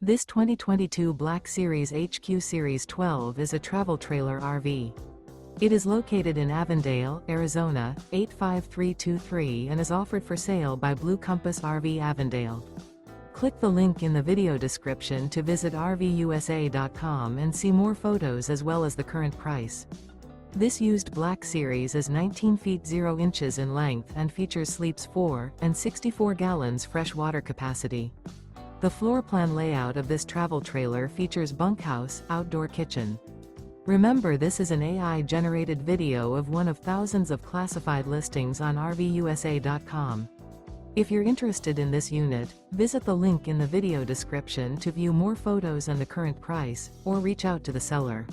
This 2022 Black Series HQ Series 12 is a travel trailer RV. It is located in Avondale, Arizona, 85323 and is offered for sale by Blue Compass RV Avondale. Click the link in the video description to visit RVUSA.com and see more photos as well as the current price. This used Black Series is 19 feet 0 inches in length and features sleeps 4 and 64 gallons fresh water capacity. The floor plan layout of this travel trailer features bunkhouse, outdoor kitchen. Remember, this is an AI-generated video of one of thousands of classified listings on RVUSA.com. If you're interested in this unit, visit the link in the video description to view more photos and the current price, or reach out to the seller.